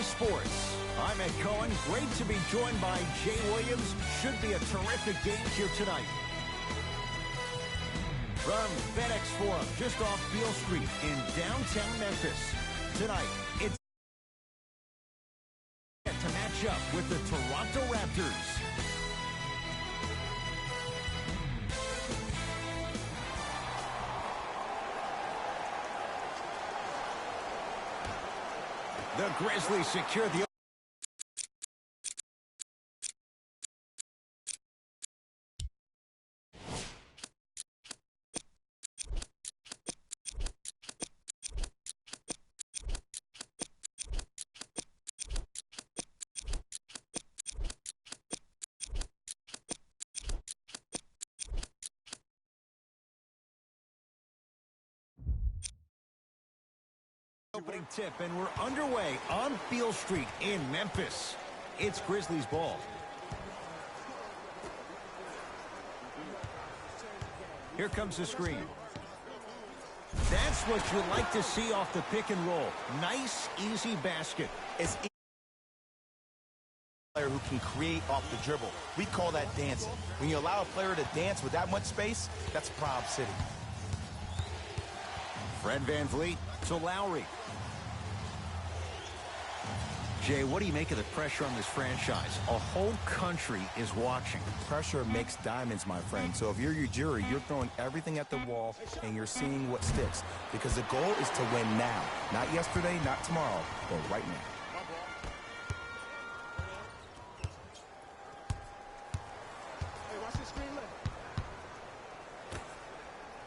Sports. I'm Ed Cohen. Great to be joined by Jay Williams. Should be a terrific game here tonight. From FedEx Forum, just off Beale Street in downtown Memphis. Tonight, it's to match up with the Toronto Raptors. The Grizzlies secure the opening tip, and we're underway on Beale Street in Memphis. It's Grizzlies ball. Here comes the screen. That's what you like to see off the pick and roll. Nice, easy basket. It's a player who can create off the dribble. We call that dancing. When you allow a player to dance with that much space, that's Prob City. Fred VanVleet to Lowry. Jay, what do you make of the pressure on this franchise? A whole country is watching. Pressure makes diamonds, my friend. So if you're Ujiri, you're throwing everything at the wall and you're seeing what sticks. Because the goal is to win now. Not yesterday, not tomorrow, but right now.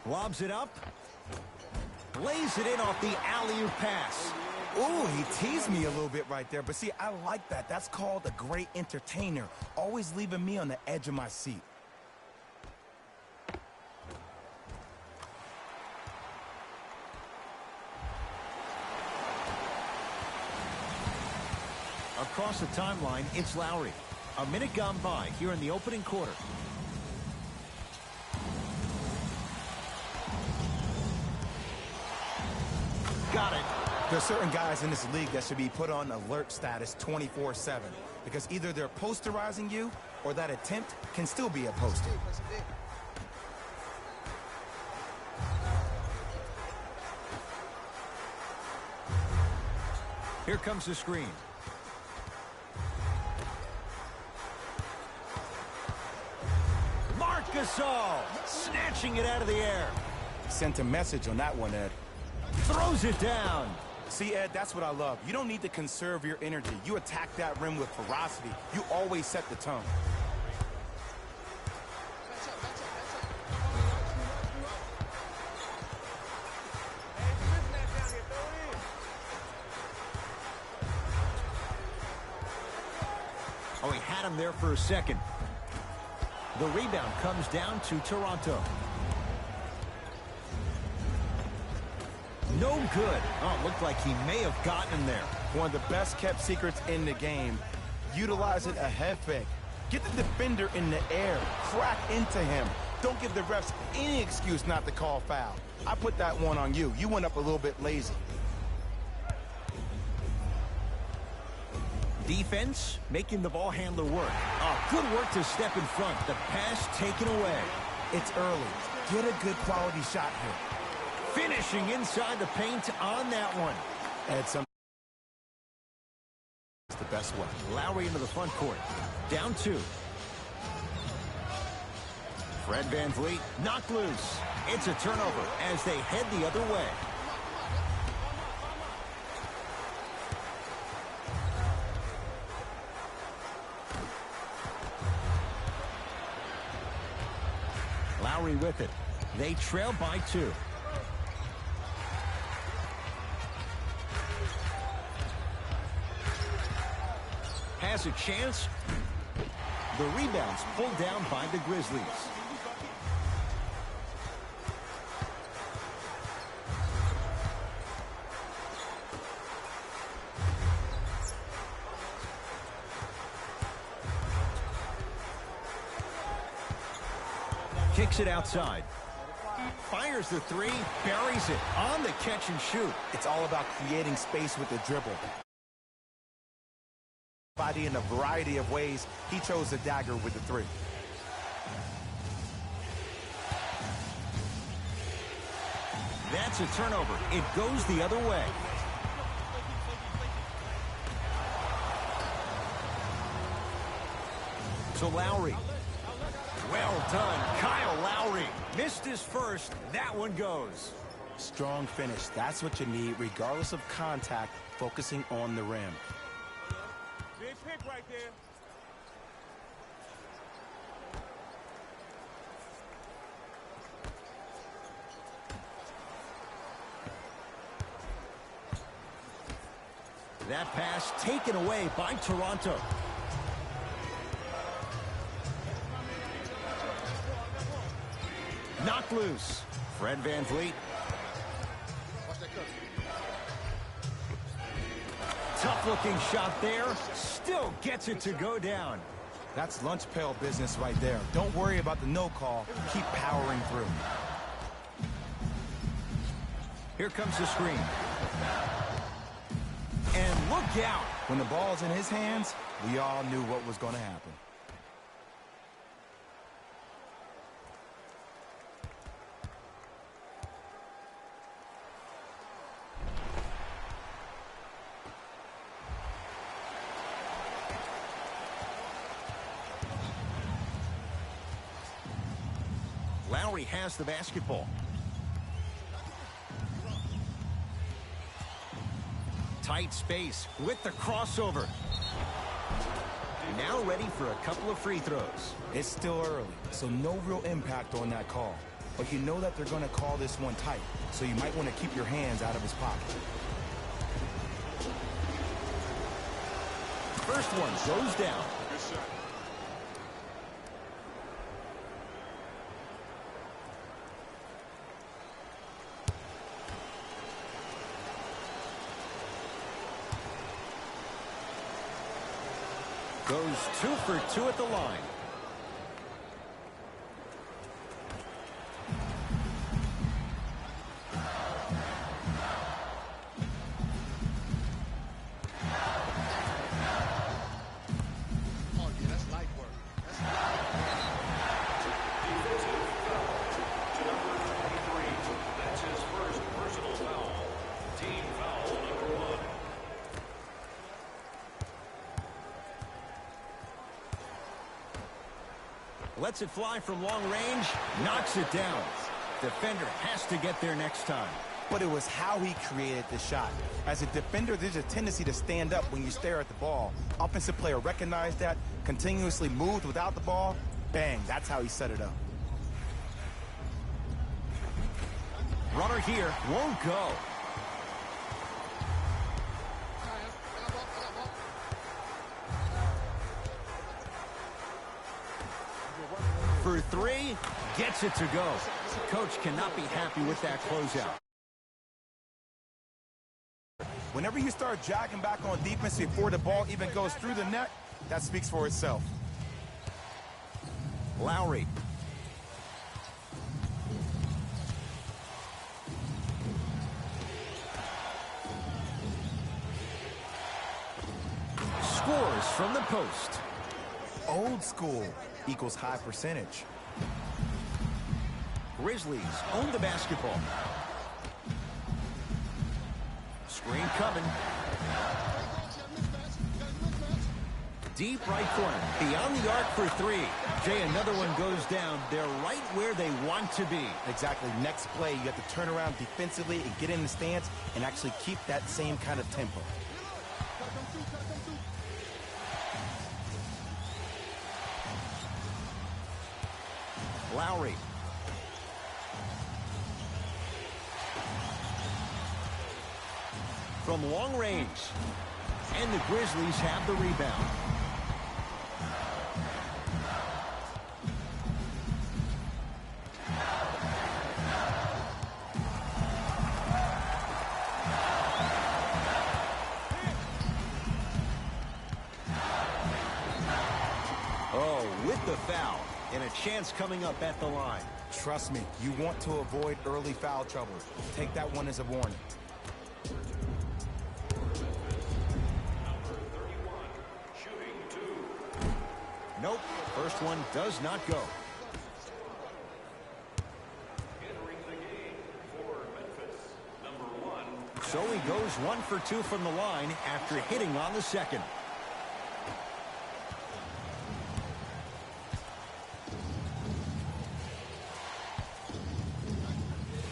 Lobs it up. Lays it in off the alley-oop pass. Ooh, he teased me a little bit right there. But see, I like that. That's called a great entertainer. Always leaving me on the edge of my seat. Across the timeline, it's Lowry. A minute gone by here in the opening quarter. Got it. There's certain guys in this league that should be put on alert status 24/7 because either they're posterizing you or that attempt can still be a poster. Here comes the screen. Marc Gasol snatching it out of the air. Sent a message on that one, Ed. Throws it down. See, Ed, that's what I love. You don't need to conserve your energy. You attack that rim with ferocity. You always set the tone. Oh, he had him there for a second. The rebound comes down to Toronto. No good. Oh, it looked like he may have gotten him there. One of the best kept secrets in the game. Utilizing a head fake. Get the defender in the air. Crack into him. Don't give the refs any excuse not to call foul. I put that one on you. You went up a little bit lazy. Defense making the ball handler work. Oh, good work to step in front. The pass taken away. It's early. Get a good quality shot here. Finishing inside the paint on that one. It's the best way. Lowry into the front court. Down 2. Fred VanVleet knocked loose. It's a turnover as they head the other way. Lowry with it. They trail by 2. Has a chance. The rebound's pulled down by the Grizzlies. Kicks it outside. Fires the three, buries it on the catch and shoot. It's all about creating space with the dribble. body in a variety of ways. He chose the dagger with the three. That's a turnover. It goes the other way. So Lowry. Well done, Kyle Lowry. Missed his first. That one goes. Strong finish. That's what you need, regardless of contact, focusing on the rim. Big pick right there. That pass taken away by Toronto. Knocked loose. Fred VanVleet. Tough-looking shot there. Still gets it to go down. That's lunch pail business right there. Don't worry about the no call. Keep powering through. Here comes the screen. And look out. When the ball's in his hands, we all knew what was going to happen. Lowry has the basketball. Tight space with the crossover. Now ready for a couple of free throws. It's still early, so no real impact on that call. But you know that they're going to call this one tight, so you might want to keep your hands out of his pocket. First one goes down. Good shot. Goes 2 for 2 at the line. Oh, yeah, that's light work. That's That's his first personal foul. Team foul number 1. Lets it fly from long range. Knocks it down. Defender has to get there next time. But it was how he created the shot. As a defender, there's a tendency to stand up when you stare at the ball. Offensive player recognized that, continuously moved without the ball. Bang, that's how he set it up. Runner here won't go. For 3, gets it to go. Coach cannot be happy with that closeout. Whenever you start jogging back on defense before the ball even goes through the net, that speaks for itself. Lowry. Scores from the post. Old school equals high percentage. Grizzlies own the basketball. Screen coming. Deep right corner. Beyond the arc for 3. Jay, another one goes down. They're right where they want to be. Exactly. Next play, you have to turn around defensively and get in the stance and actually keep that same kind of tempo. Lowry. From long range. And the Grizzlies have the rebound. Oh, with the foul. And a chance coming up at the line. Trust me, you want to avoid early foul trouble. Take that one as a warning. Number 31, shooting. Nope, first one does not go. Entering the game for Memphis, number 1. So he goes 1 for 2 from the line after hitting on the second.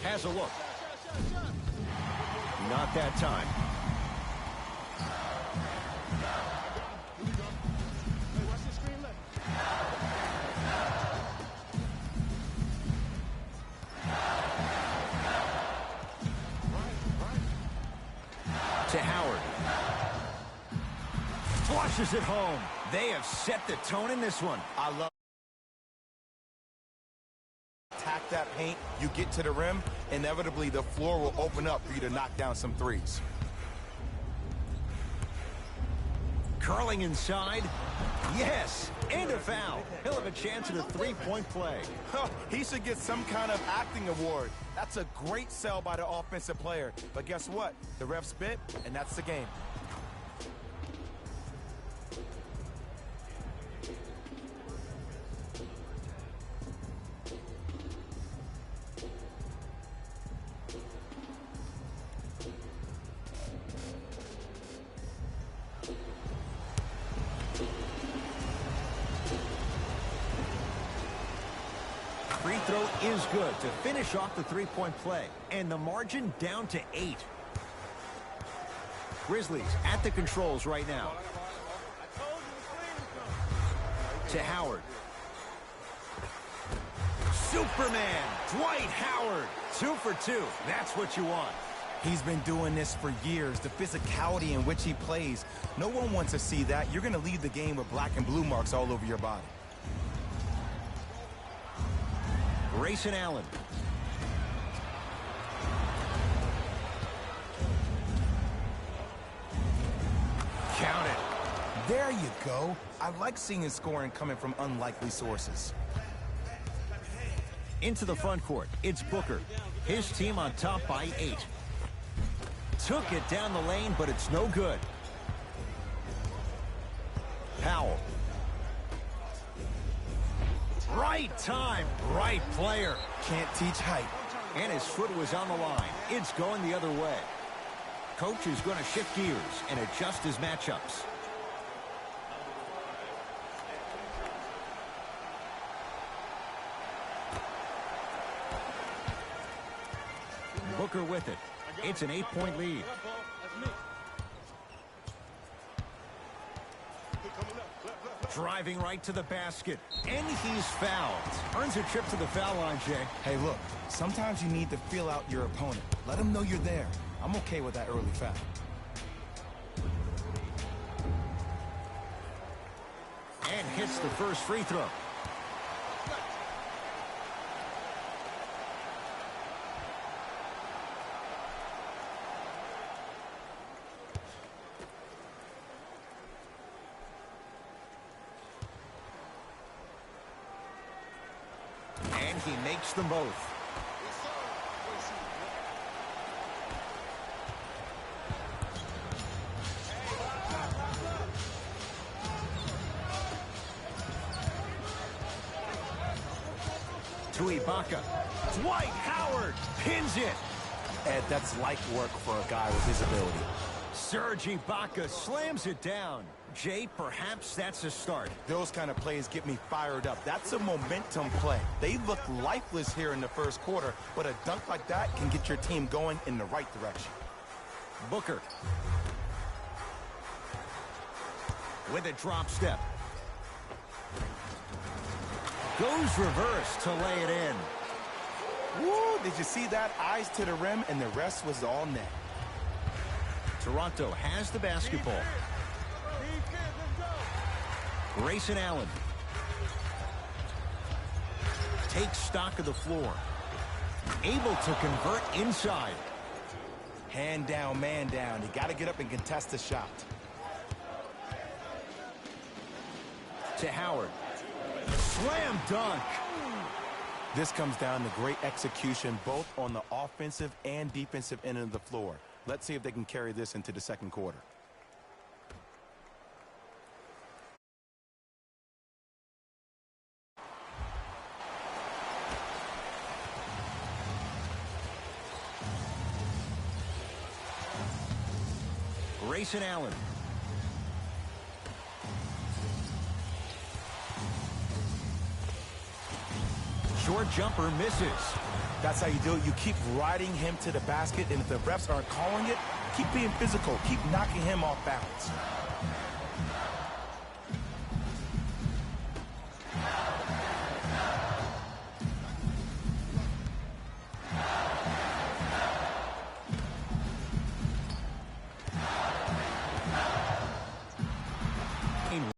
Has a look. Not that time. To Howard. Flushes it home. They have set the tone in this one. I love attack that paint, you get to the rim, inevitably the floor will open up for you to knock down some threes. Curling inside. Yes, and a foul. He'll have a chance at a three-point play. He should get some kind of acting award. That's a great sell by the offensive player. But guess what? The ref spit, and that's the game. Free throw is good to finish off the three-point play. And the margin down to 8. Grizzlies at the controls right now. To Howard. Superman, Dwight Howard. 2 for 2. That's what you want. He's been doing this for years. The physicality in which he plays. No one wants to see that. You're going to leave the game with black and blue marks all over your body. Grayson Allen. Count it. There you go. I like seeing scoring coming from unlikely sources. Into the front court. It's Booker. His team on top by 8. Took it down the lane, but it's no good. Powell. Right time, right player. Can't teach height. And his foot was on the line. It's going the other way. Coach is going to shift gears and adjust his matchups. Booker with it. It's an 8-point lead. Driving right to the basket. And he's fouled. Earns a trip to the foul line, Jay. Hey, look, sometimes you need to feel out your opponent. Let him know you're there. I'm okay with that early foul. And hits the first free throw. And he makes them both. To Ibaka. Dwight Howard pins it. Ed, that's light work for a guy with his ability. Serge Ibaka slams it down. Jay, perhaps that's a start. Those kind of plays get me fired up. That's a momentum play. They look lifeless here in the first quarter, but a dunk like that can get your team going in the right direction. Booker. With a drop step. Goes reverse to lay it in. Woo! Did you see that? Eyes to the rim, and the rest was all net. Toronto has the basketball. Grayson Allen. Takes stock of the floor. Able to convert inside. Hand down, man down. You got to get up and contest the shot. To Howard. Slam dunk. This comes down to great execution both on the offensive and defensive end of the floor. Let's see if they can carry this into the second quarter. Grayson Allen. Short jumper misses. That's how you do it. You keep riding him to the basket, and if the refs aren't calling it, keep being physical. Keep knocking him off balance.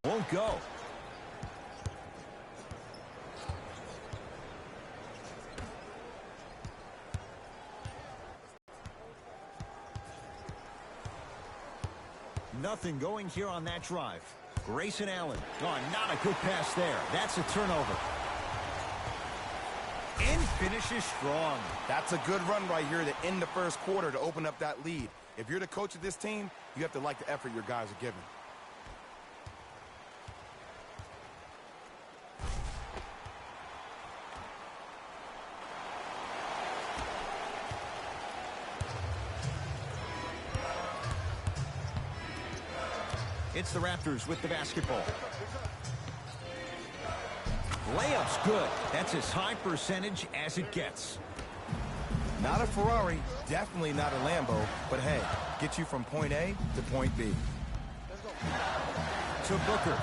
Won't go. Nothing going here on that drive. Grayson Allen. Oh, not a good pass there. That's a turnover. And finishes strong. That's a good run right here to end the first quarter to open up that lead. If you're the coach of this team, you have to like the effort your guys are giving. It's the Raptors with the basketball. Layup's good. That's as high percentage as it gets. Not a Ferrari, definitely not a Lambo, but hey, get you from point A to point B. To Booker.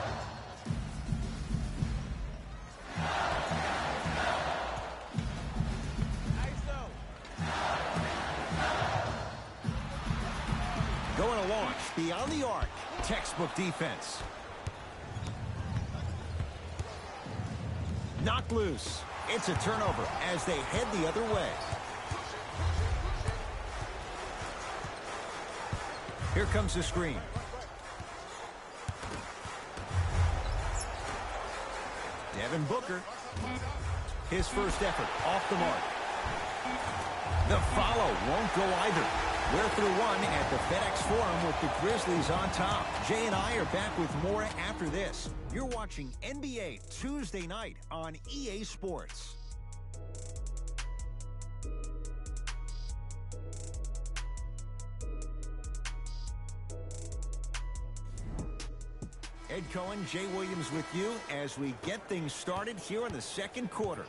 Going to launch beyond the arc. Textbook defense. Knocked loose. It's a turnover as they head the other way. Here comes the screen. Devin Booker. His first effort off the mark. The follow won't go either. We're through one at the FedEx Forum with the Grizzlies on top. Jay and I are back with more after this. You're watching NBA Tuesday night on EA Sports. Ed Cohen, Jay Williams with you as we get things started here in the second quarter.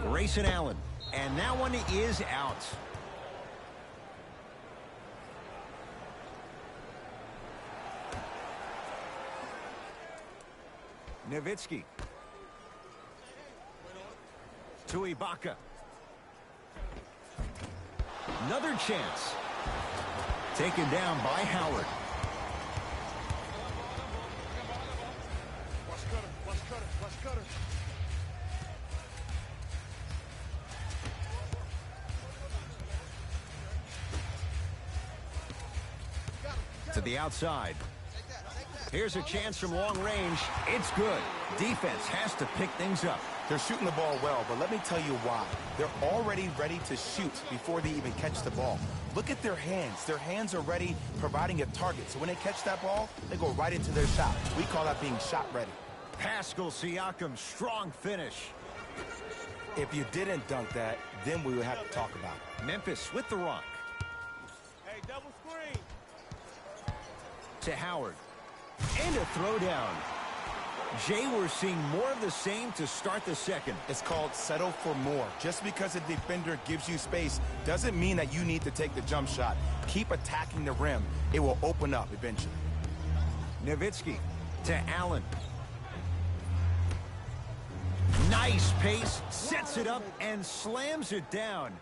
Grayson Allen. And that one is out. Nowitzki. To Ibaka. Another chance. Taken down by Howard. To the outside. Here's a chance from long range. It's good. Defense has to pick things up. They're shooting the ball well, but let me tell you why. They're already ready to shoot before they even catch the ball. Look at their hands. Their hands are ready, providing a target. So when they catch that ball, they go right into their shot. We call that being shot ready. Pascal Siakam, strong finish. If you didn't dunk that, then we would have to talk about it. Memphis with the rock. Hey, double screen. To Howard. And a throwdown. Jay, we're seeing more of the same to start the second. It's called settle for more. Just because a defender gives you space doesn't mean that you need to take the jump shot. Keep attacking the rim. It will open up eventually. Nowitzki to Allen. Nice pace, sets it up, and slams it down.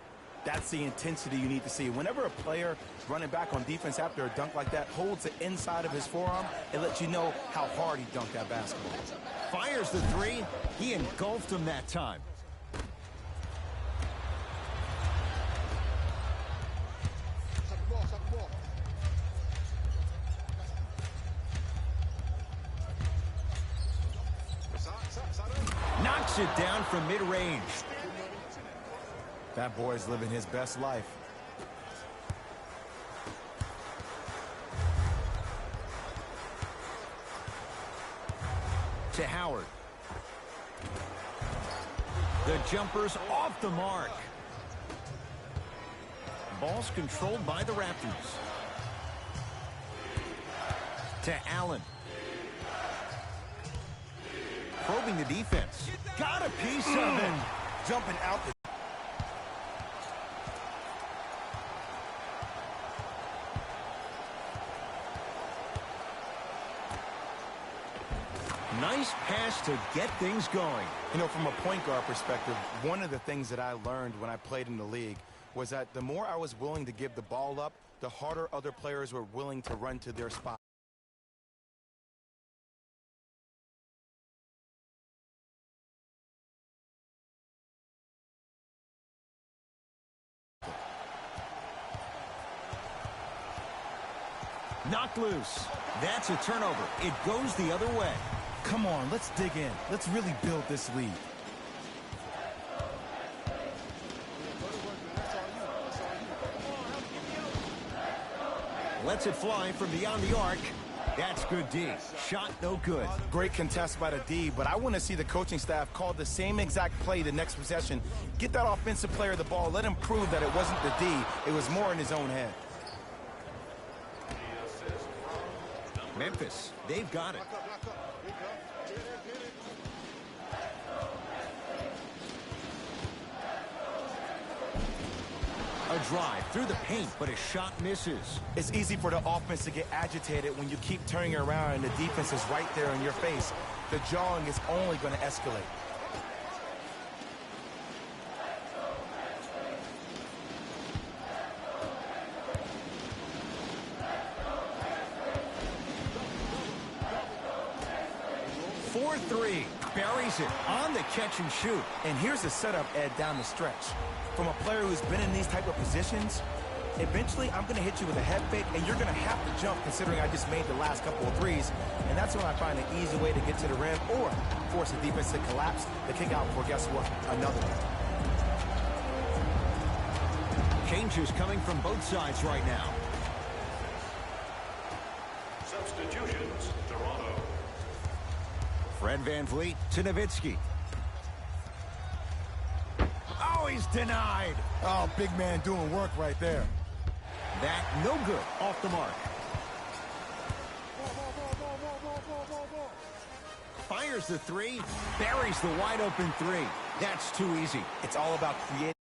That's the intensity you need to see. Whenever a player running back on defense after a dunk like that holds the inside of his forearm, it lets you know how hard he dunked that basketball. Fires the three. He engulfed him that time. Knocks it down from mid-range. That boy's living his best life. To Howard. The jumper's off the mark. Ball's controlled by the Raptors. To Allen. Probing the defense. Got a piece of it. Jumping out the... Nice pass to get things going. You know, from a point guard perspective, one of the things that I learned when I played in the league was that the more I was willing to give the ball up, the harder other players were willing to run to their spot. Knocked loose. That's a turnover. It goes the other way. Come on, let's dig in. Let's really build this lead. Lets it fly from beyond the arc. That's good D. Shot no good. Great contest by the D, but I want to see the coaching staff call the same exact play the next possession. Get that offensive player the ball. Let him prove that it wasn't the D. It was more in his own head. Memphis, they've got it. A drive through the paint, but his shot misses. It's easy for the offense to get agitated when you keep turning around and the defense is right there in your face. The jawing is only going to escalate. Three. Buries it on the catch and shoot. And here's the setup, Ed, down the stretch. From a player who's been in these type of positions, eventually I'm going to hit you with a head fake, and you're going to have to jump considering I just made the last couple of threes. And that's when I find an easy way to get to the rim or force the defense to collapse the kick out for, guess what, another one. Changes coming from both sides right now. Substitutions, Toronto. Fred VanVleet to Nowitzki. Oh, he's denied. Oh, big man doing work right there. That no good. Off the mark. Fires the three. Buries the wide open three. That's too easy. It's all about creating.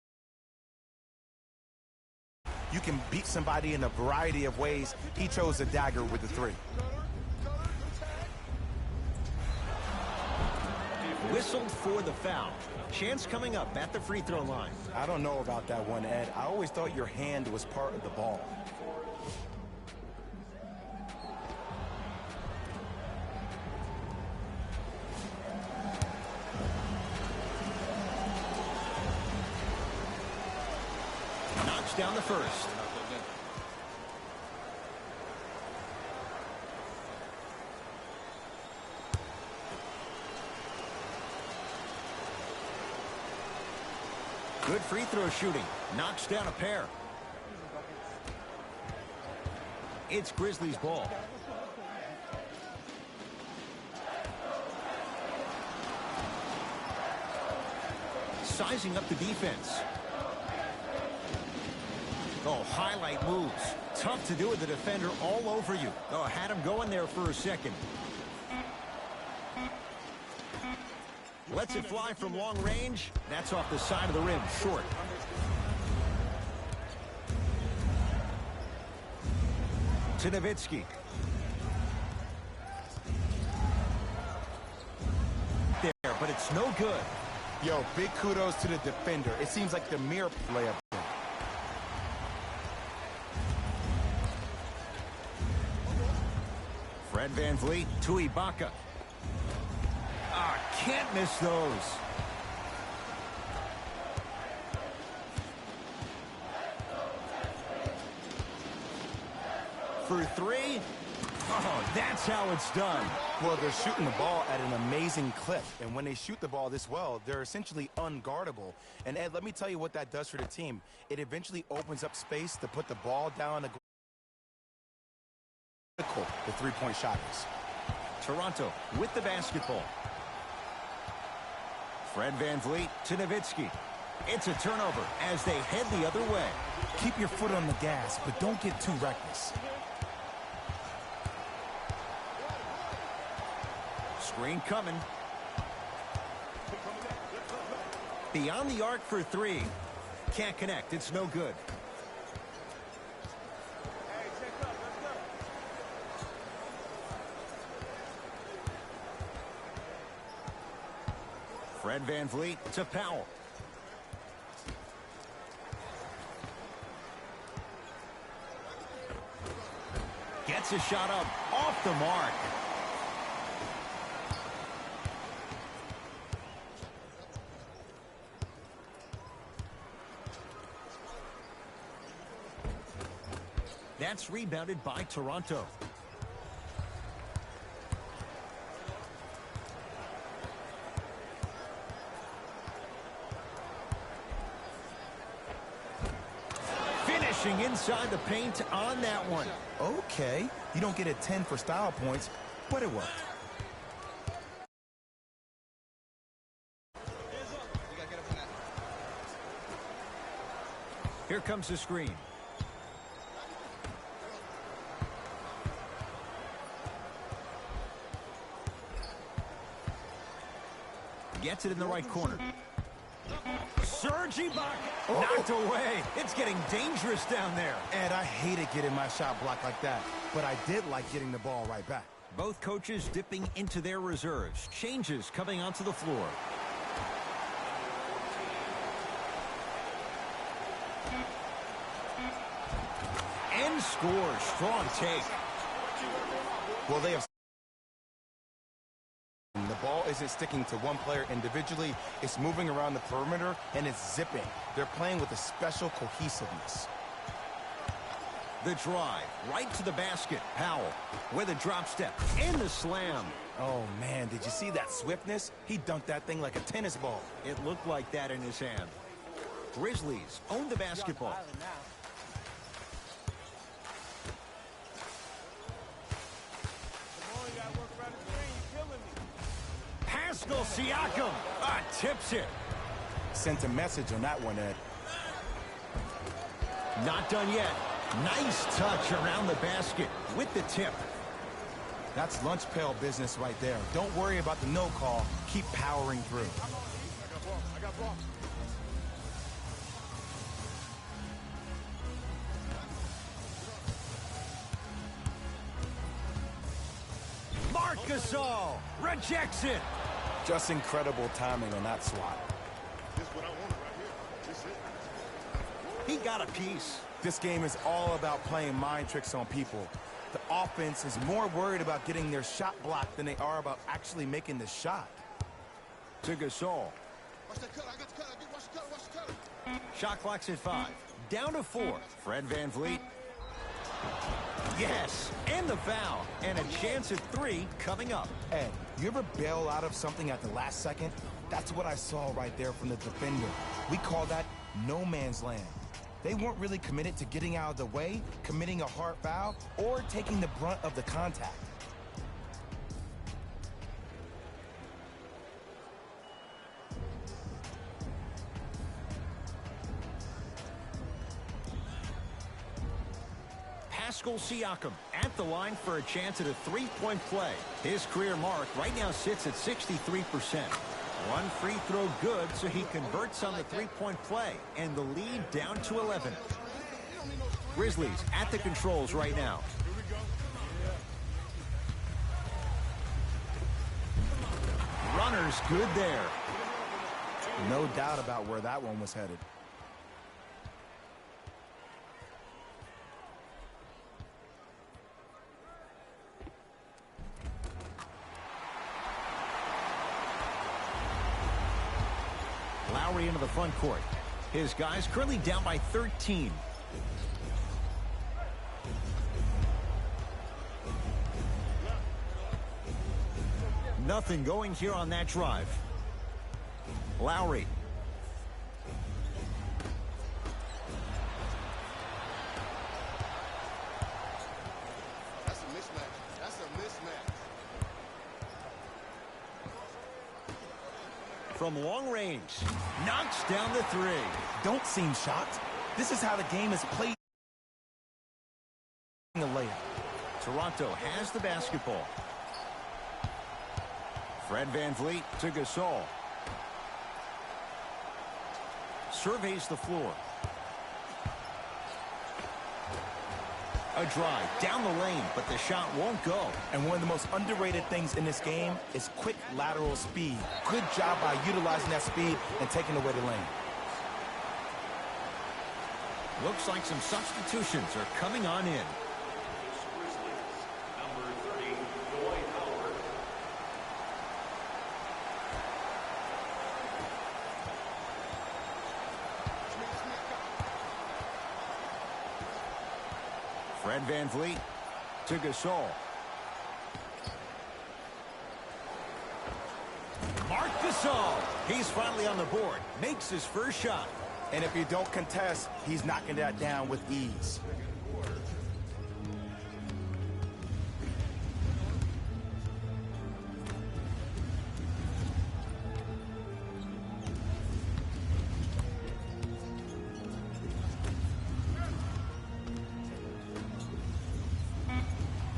You can beat somebody in a variety of ways. He chose the dagger with the three. Whistled for the foul. Chance coming up at the free throw line. I don't know about that one, Ed. I always thought your hand was part of the ball. Knocks down the first. Good free throw shooting. Knocks down a pair. It's Grizzlies ball. Sizing up the defense. Oh, highlight moves. Tough to do with the defender all over you. Oh, had him going there for a second. Lets it fly from long range. That's off the side of the rim, short. To Nowitzki. There, but it's no good. Yo, big kudos to the defender. It seems like the mirror play up there. Fred VanVleet to Ibaka. Can't miss those. For three. Oh, that's how it's done. Well, they're shooting the ball at an amazing clip. And when they shoot the ball this well, they're essentially unguardable. And, Ed, let me tell you what that does for the team. It eventually opens up space to put the ball down. The three-point shot is. Toronto with the basketball. Fred VanVleet to Nowitzki. It's a turnover as they head the other way. Keep your foot on the gas, but don't get too reckless. Screen coming. Beyond the arc for three. Can't connect. It's no good. Fred VanVleet to Powell. Gets a shot up off the mark. That's rebounded by Toronto. Finishing inside the paint on that one. Okay, you don't get a 10 for style points, but it worked. Here comes the screen. Gets it in the right corner. Serge Ibaka knocked away. It's getting dangerous down there. And I hated getting my shot blocked like that, but I did like getting the ball right back. Both coaches dipping into their reserves. Changes coming onto the floor. And scores. Strong take. Well, they have... The ball isn't sticking to one player individually. It's moving around the perimeter, and it's zipping. They're playing with a special cohesiveness. The drive right to the basket. Powell with a drop step and the slam. Oh, man, did you see that swiftness? He dunked that thing like a tennis ball. It looked like that in his hand. Grizzlies own the basketball. Pascal Siakam tips it. Sent a message on that one, Ed. Not done yet. Nice touch around the basket with the tip. That's lunch pail business right there. Don't worry about the no call. Keep powering through. I got ball. Marc Gasol rejects it. Just incredible timing on that swat. This is what I wanted right here. This is it. He got a piece. This game is all about playing mind tricks on people. The offense is more worried about getting their shot blocked than they are about actually making the shot. To Gasol. Watch that cut. I got the cut. Watch the cut. Watch the cut. Shot clock's at 5. Down to 4. Fred VanVleet. Yes, and the foul. And a chance at 3 coming up. Ed, you ever bail out of something at the last second? That's what I saw right there from the defender. We call that no man's land. They weren't really committed to getting out of the way, committing a hard foul, or taking the brunt of the contact. Pascal Siakam at the line for a chance at a three-point play. His career mark right now sits at 63%. One free throw good, so he converts on the three-point play, and the lead down to 11. Grizzlies at the controls right now. Runners good there. No doubt about where that one was headed. Lowry into the front court. His guys currently down by 13. Nothing going here on that drive. Lowry. That's a mismatch. That's a mismatch. From long range, knocks down the three. Don't seem shocked. This is how the game is played. A layup. Toronto has the basketball. Fred VanVleet to Gasol. Surveys the floor. A drive down the lane, but the shot won't go. And one of the most underrated things in this game is quick lateral speed. Good job by utilizing that speed and taking away the lane. Looks like some substitutions are coming on in. Fred VanVleet to Gasol. Marc Gasol. He's finally on the board. Makes his first shot. And if you don't contest, he's knocking that down with ease.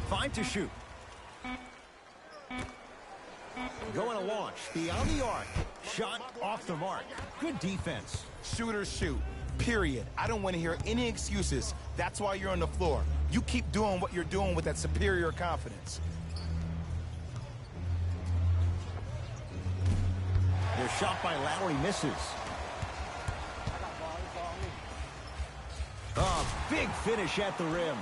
Fine to shoot. Going to launch beyond the arc. Shot off the mark. Good defense. Shooters shoot. Period. I don't want to hear any excuses. That's why you're on the floor. You keep doing what you're doing with that superior confidence. Their shot by Lowry misses. A big finish at the rim.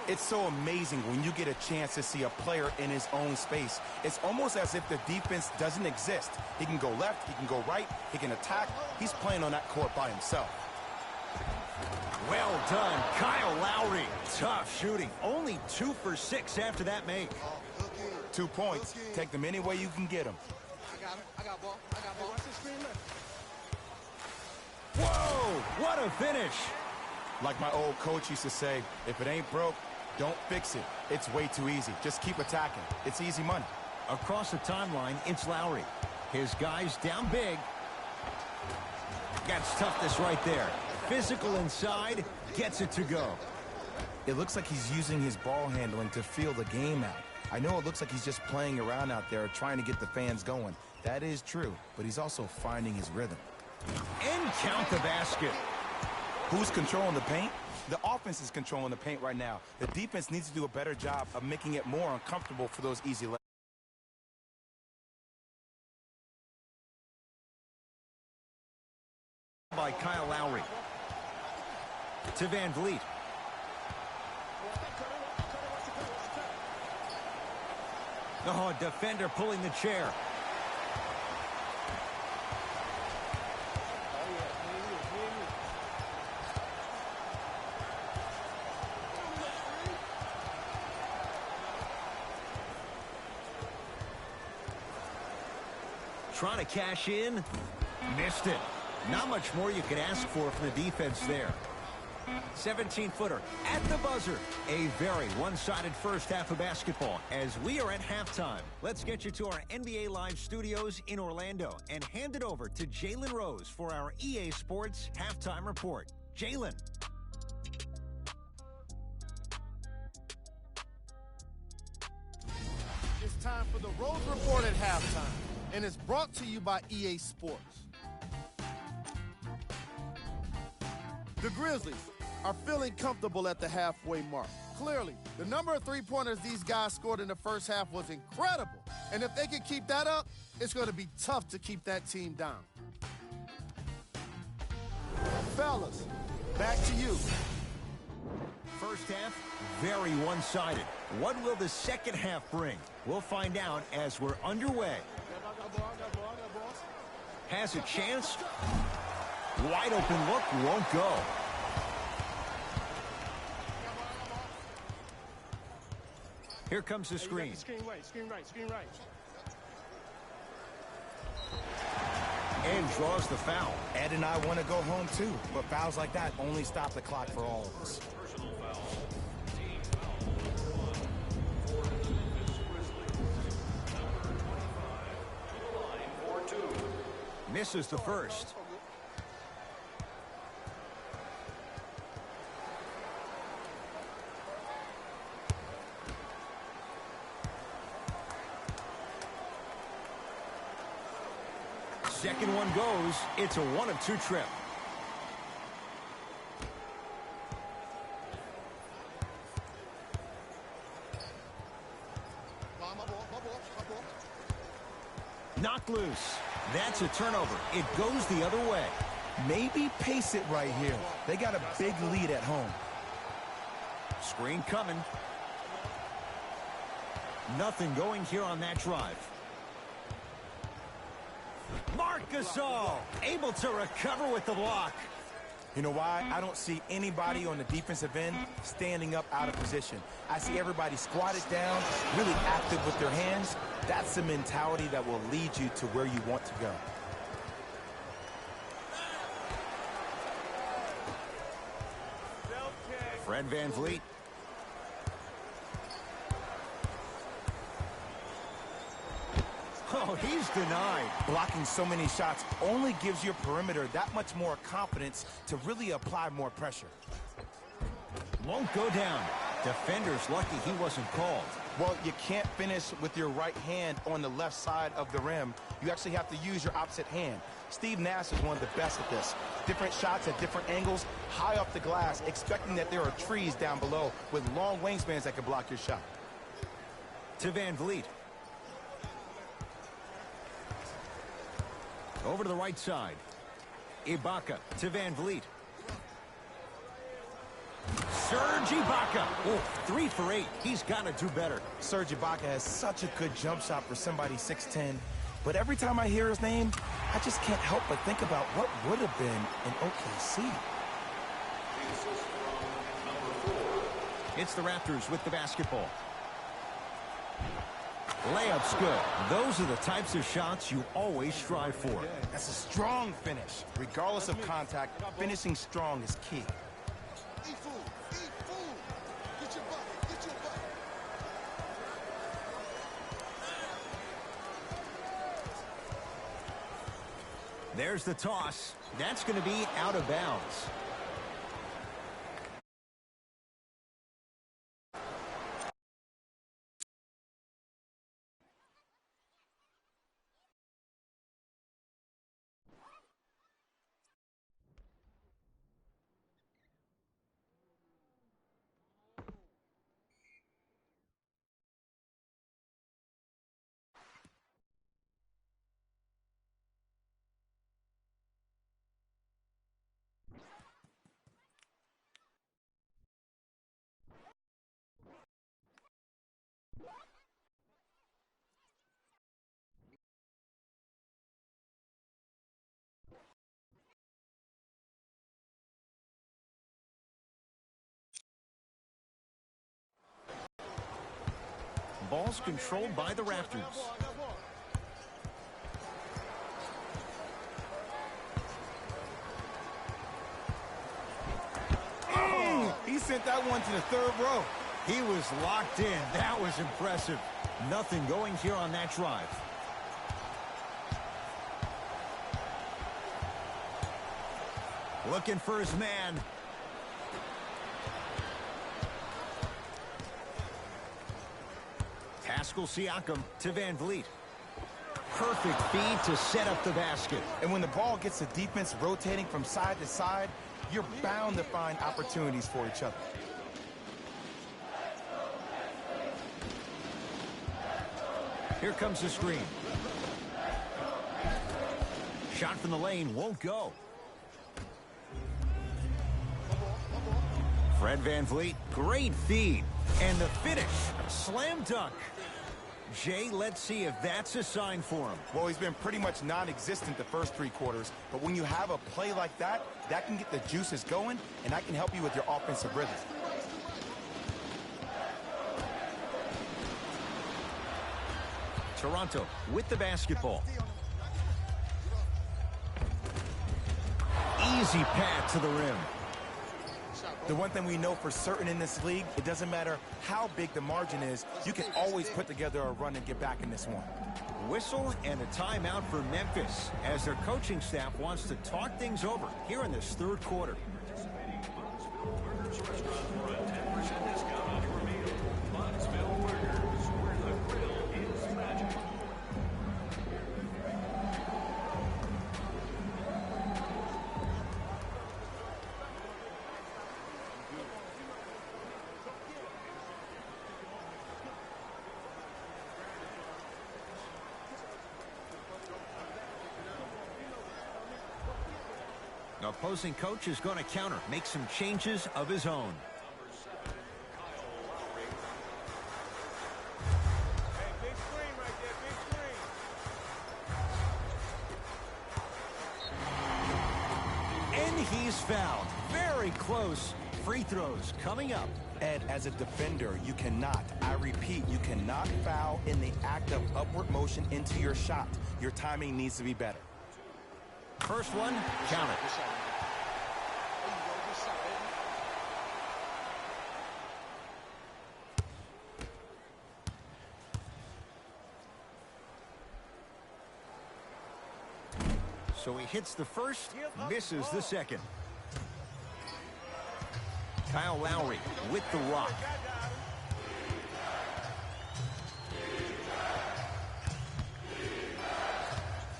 It's so amazing when you get a chance to see a player in his own space. It's almost as if the defense doesn't exist. He can go left, he can go right, he can attack. He's playing on that court by himself. Well done, Kyle Lowry. Tough shooting. Only 2 for 6 after that make. 2 points. Take them any way you can get them. I got ball. Watch the screen left. Whoa, what a finish. Like my old coach used to say, if it ain't broke, don't fix it. It's way too easy. Just keep attacking. It's easy money. Across the timeline, it's Lowry. His guys down big. Got toughness right there. Physical inside, gets it to go. It looks like he's using his ball handling to feel the game out. I know it looks like he's just playing around out there trying to get the fans going. That is true, but he's also finding his rhythm. And count the basket. Who's controlling the paint? The offense is controlling the paint right now. The defense needs to do a better job of making it more uncomfortable for those easy layups. By Kyle Lowry. To VanVleet. Oh, defender pulling the chair. Trying to cash in. Missed it. Not much more you can ask for from the defense there. 17-footer at the buzzer. A very one-sided first half of basketball as we are at halftime. Let's get you to our NBA Live studios in Orlando and hand it over to Jalen Rose for our EA Sports halftime report. Jalen. It's time for the Rose Report at halftime, and it's brought to you by EA Sports. The Grizzlies are feeling comfortable at the halfway mark. Clearly, the number of three-pointers these guys scored in the first half was incredible. And if they can keep that up, it's going to be tough to keep that team down. Fellas, back to you. First half, very one-sided. What will the second half bring? We'll find out as we're underway. Has a chance. Wide open look, won't go. Here comes the screen. Screen right. And draws the foul. Ed and I want to go home too, but fouls like that only stop the clock for all of us. Personal foul. Team foul number 1 for the Memphis Grizzlies. Number 25 to the line for 2. Misses the first. Second one goes. It's a 1-of-2 trip. Knocked loose. That's a turnover. It goes the other way. Maybe pace it right here. They got a big lead at home. Screen coming. Nothing going here on that drive. Marc Gasol able to recover with the block. You know why? I don't see anybody on the defensive end standing up out of position. I see everybody squatted down, really active with their hands. That's the mentality that will lead you to where you want to go. Fred VanVleet. Oh, he's denied. Blocking so many shots only gives your perimeter that much more confidence to really apply more pressure. Won't go down. Defender's lucky he wasn't called. Well, you can't finish with your right hand on the left side of the rim. You actually have to use your opposite hand. Steve Nash is one of the best at this. Different shots at different angles, high off the glass, expecting that there are trees down below with long wingspans that can block your shot. To VanVleet. Over to the right side. Ibaka to VanVleet. Serge Ibaka. Oh, 3 for 8. He's got to do better. Serge Ibaka has such a good jump shot for somebody 6'10". But every time I hear his name, I just can't help but think about what would have been in OKC. It's the Raptors with the basketball. Layup's good. Those are the types of shots you always strive for. That's a strong finish. Regardless of contact, finishing strong is key. There's the toss. That's going to be out of bounds. Ball's controlled by the Raptors. He sent that one to the third row. He was locked in. That was impressive. Nothing going here on that drive. Looking for his man. Pascal Siakam to VanVleet. Perfect feed to set up the basket. And when the ball gets the defense rotating from side to side, you're bound to find opportunities for each other. Here comes the screen. Shot from the lane won't go. Fred VanVleet, great feed. And the finish, slam dunk. Jay, let's see if that's a sign for him. Well, he's been pretty much non-existent the first 3 quarters, but when you have a play like that, that can get the juices going, and that can help you with your offensive rhythm. Toronto with the basketball. Easy path to the rim. The one thing we know for certain in this league, it doesn't matter how big the margin is, you can always put together a run and get back in this one. Whistle and a timeout for Memphis as their coaching staff wants to talk things over here in this third quarter. The opposing coach is going to counter, make some changes of his own. Hey, big screen right there, big screen. And he's fouled. Very close. Free throws coming up. Ed, as a defender, you cannot, I repeat, you cannot foul in the act of upward motion into your shot. Your timing needs to be better. First one, count it. So he hits the first, misses the second. Kyle Lowry with the rock.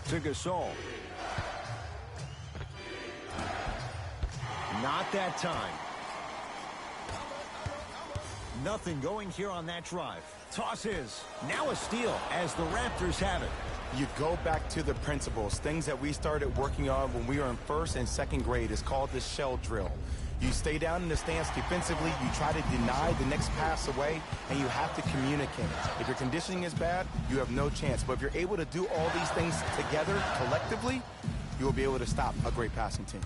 To Gasol. Not that time. Nothing going here on that drive. Toss is now a steal as the Raptors have it. You go back to the principles, things that we started working on when we were in first and second grade. It's called the shell drill. You stay down in the stance defensively, you try to deny the next pass away, and you have to communicate. If your conditioning is bad, you have no chance. But if you're able to do all these things together, collectively, you will be able to stop a great passing team.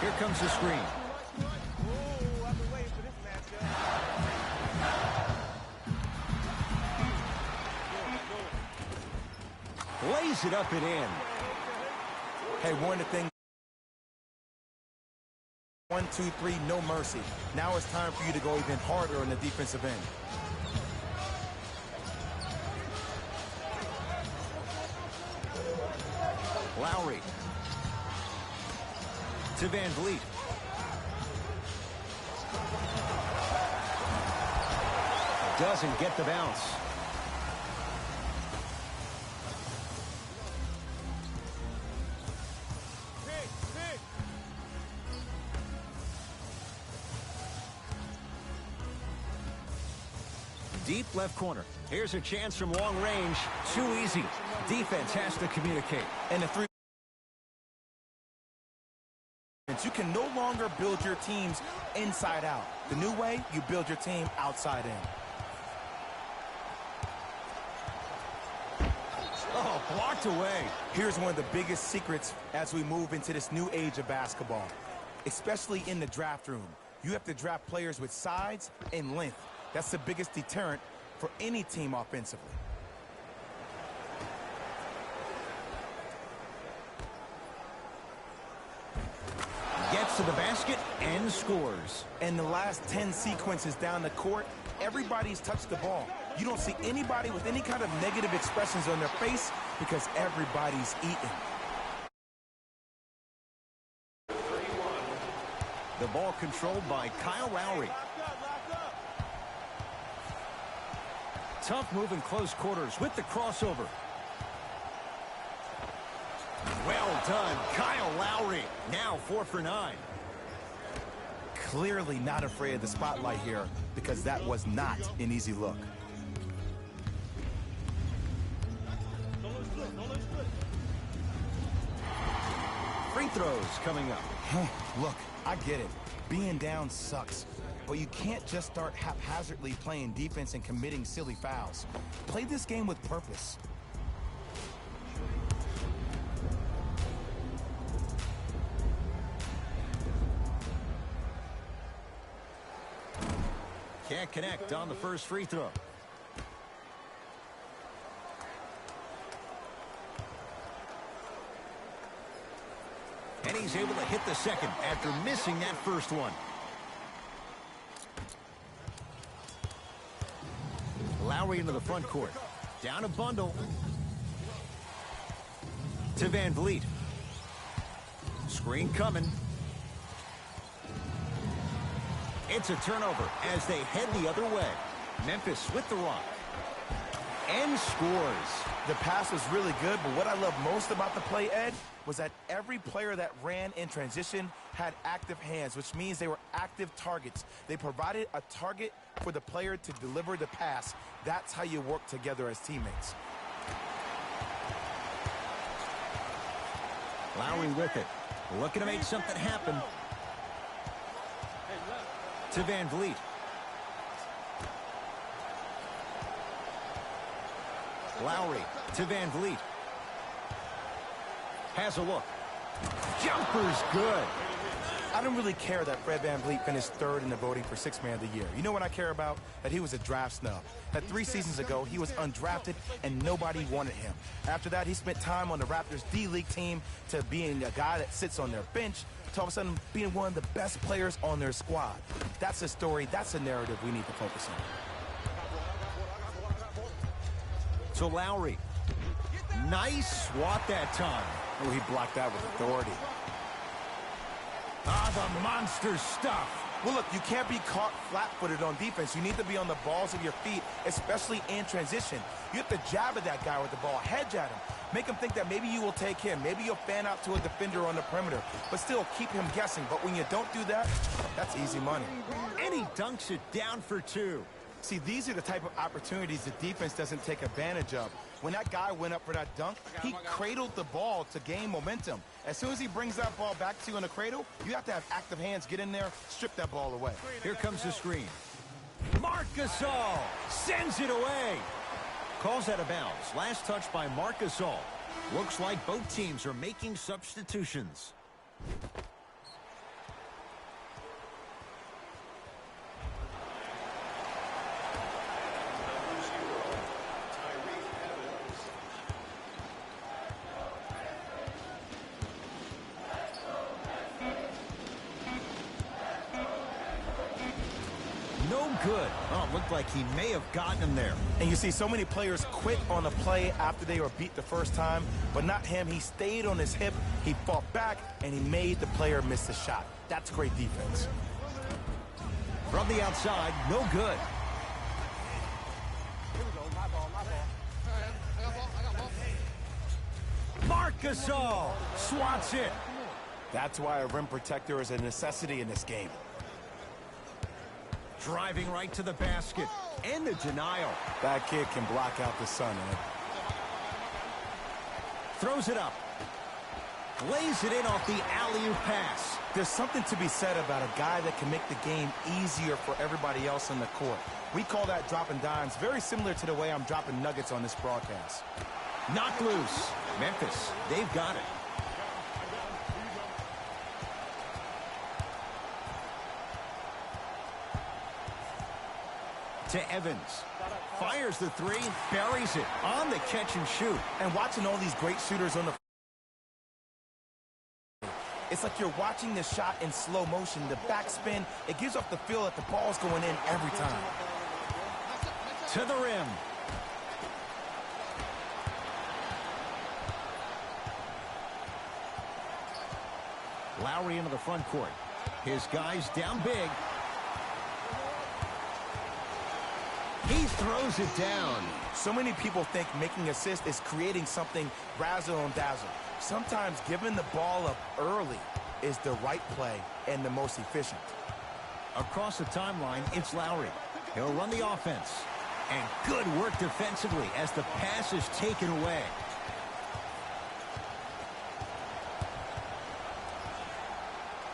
Here comes the screen. Ooh, I've been waiting for this matchup. Lays it up and in. Hey, one of the things, 1, 2, 3, no mercy. Now it's time for you to go even harder on the defensive end. Lowry. To Van Vliet. Doesn't get the bounce. Deep left corner. Here's a chance from long range. Too easy. Defense has to communicate. And the three. You can no longer build your teams inside out. The new way, you build your team outside in. Oh, blocked away. Here's one of the biggest secrets as we move into this new age of basketball, especially in the draft room. You have to draft players with size and length. That's the biggest deterrent for any team offensively. Gets to the basket and scores. In the last 10 sequences down the court, everybody's touched the ball. You don't see anybody with any kind of negative expressions on their face because everybody's eating. The ball controlled by Kyle Lowry. Tough move in close quarters with the crossover. Well done, Kyle Lowry. Now 4 for 9. Clearly not afraid of the spotlight here because that was not an easy look. Free throws coming up. Look, I get it. Being down sucks. But you can't just start haphazardly playing defense and committing silly fouls. Play this game with purpose. Can't connect on the first free throw. And he's able to hit the second after missing that first one. Lowry into the front court. Down a bundle. To Van Vliet. Screen coming. It's a turnover as they head the other way. Memphis with the rock. And scores. The pass was really good, but what I love most about the play, Ed, was that every player that ran in transition had active hands, which means they were active targets. They provided a target for the player to deliver the pass. That's how you work together as teammates. Lowry with it. Looking to make something happen. To Van Vliet. Lowry to Van Vliet. Has a look. Jumper's good. I don't really care that Fred Van Vliet finished third in the voting for Sixth Man of the Year. You know what I care about? That he was a draft snub. That 3 seasons ago, he was undrafted and nobody wanted him. After that, he spent time on the Raptors D-League team to being a guy that sits on their bench to all of a sudden being one of the best players on their squad. That's a story, that's a narrative we need to focus on. To Lowry. Nice swat that time. Oh, he blocked that with authority. Ah, the monster stuff. Well, look, you can't be caught flat-footed on defense. You need to be on the balls of your feet, especially in transition. You have to jab at that guy with the ball, hedge at him. Make him think that maybe you will take him. Maybe you'll fan out to a defender on the perimeter, but still keep him guessing. But when you don't do that, that's easy money. And he dunks it down for 2. See, these are the type of opportunities the defense doesn't take advantage of. When that guy went up for that dunk, he cradled the ball to gain momentum. As soon as he brings that ball back to you in the cradle, you have to have active hands, get in there, strip that ball away. Here comes the screen. Marc Gasol sends it away. Calls out of bounds. Last touch by Marc Gasol. Looks like both teams are making substitutions. No good. Oh, it looked like he may have gotten him there. And you see so many players quit on a play after they were beat the first time, but not him. He stayed on his hip, he fought back, and he made the player miss the shot. That's great defense. From the outside, no good. Here we go. My ball, my ball. Marc Gasol swats it. That's why a rim protector is a necessity in this game. Driving right to the basket. And the denial. That kid can block out the sun, Ed. Throws it up. Lays it in off the alley-oop pass. There's something to be said about a guy that can make the game easier for everybody else on the court. We call that dropping dimes, very similar to the way I'm dropping nuggets on this broadcast. Knocked loose. Memphis, they've got it. To Evans. Fires the 3, buries it on the catch and shoot. And watching all these great shooters on the it's like you're watching the shot in slow motion. The backspin, it gives off the feel that the ball's going in every time. To the rim. Lowry into the front court. His guys down big. He throws it down. So many people think making assists is creating something razzle and dazzle. Sometimes giving the ball up early is the right play and the most efficient. Across the timeline, it's Lowry. He'll run the offense. And good work defensively as the pass is taken away.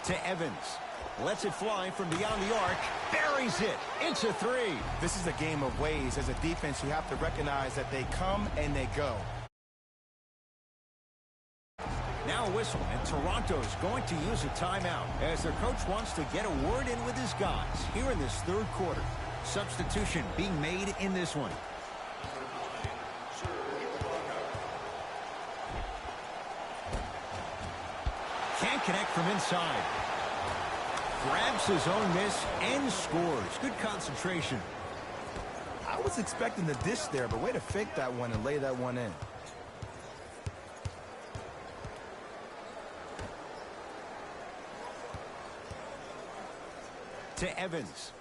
To Evans. Lets it fly from beyond the arc. Buries it. It's a 3. This is a game of ways. As a defense, you have to recognize that they come and they go. Now a whistle, and Toronto's going to use a timeout as their coach wants to get a word in with his guys here in this third quarter. Substitution being made in this one. Can't connect from inside. Grabs his own miss and scores. Good concentration. I was expecting the dish there, but way to fake that one and lay that one in. To Evans.